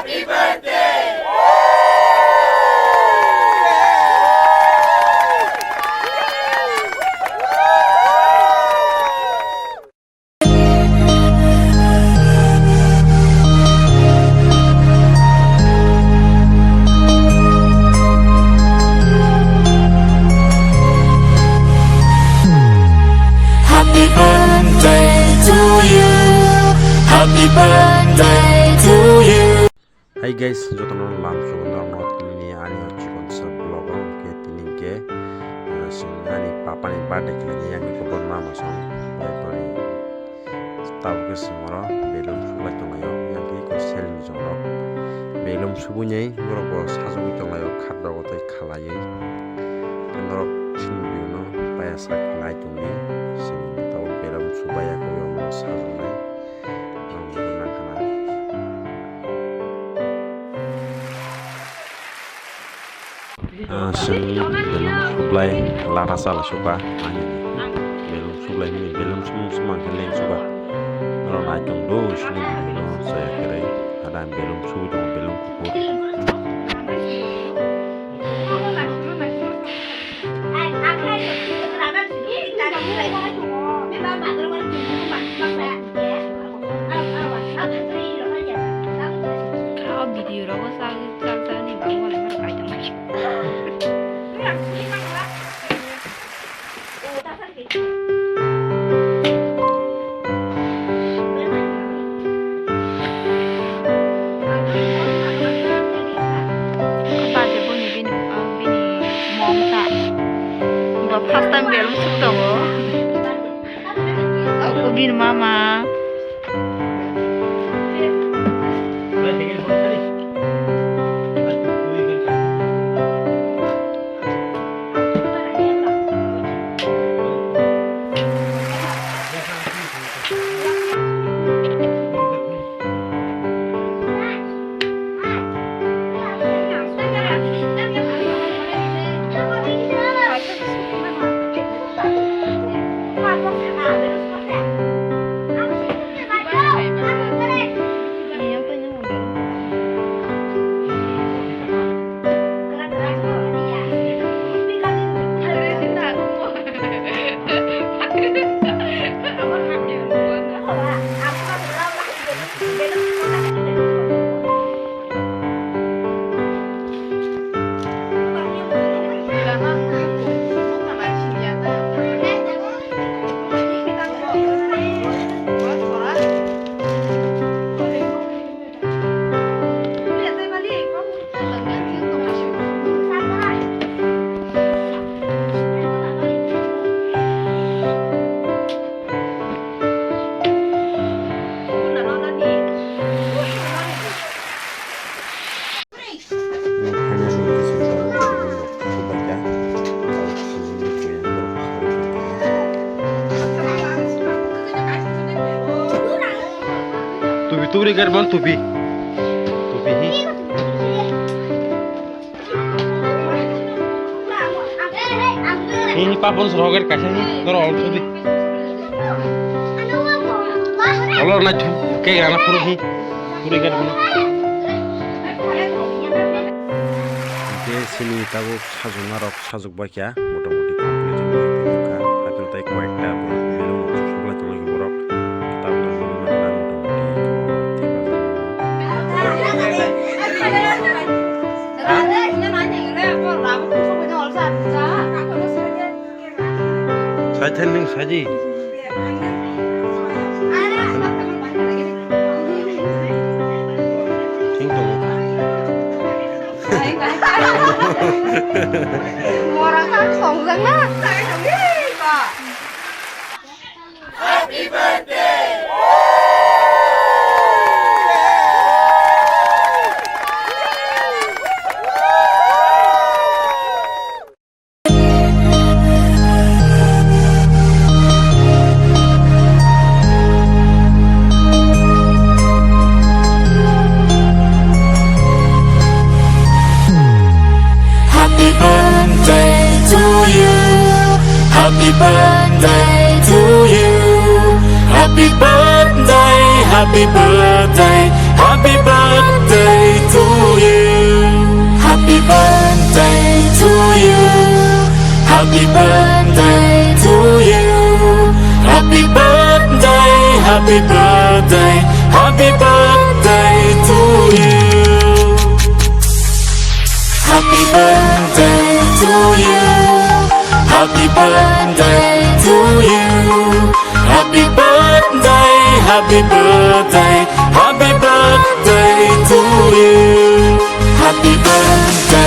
Happy birthday! Happy birthday to you. Happy birthday to you. Hai guys, joto non langsung nonton ini ani hocikon sa vlog ke tininge sing ani papa ni birthday kali yang ko bon mama song bai bari taw ke semoro belum sulai tongayo yang ko sel ni joro belum subunyai ngoro ko sajo tongayo khadda ko tai khalai ngoro sinbiuno paya sak nai tumi sing taw belum subaya ko yo sajo nai belum suplai lara salah suka ani belum suplai ini belum semua keleng suka kalau naik do sini saya kira ada belum sudah belum kukur kalau video lo sang nih bawa lagi kayak macam Pasta belum sudah aku bin mama tubi gerbang tubi ini papon seroger kasih nih terus tubi kalau nak kayak anak puri gerbang oke sini tahu sajuna rok sajuk baca motomoti komplit ini buka tapi tak kuat dah belum sekolah tu lagi borok kita belum mengenal 사장님 사지 Happy birthday! Happy birthday to you. Happy birthday, happy birthday, happy birthday Happy birthday to you. Happy birthday, happy birthday, happy birthday to you. Happy birthday to you. Happy birthday to you. Happy birthday, happy birthday, happy birthday to you. Happy birthday.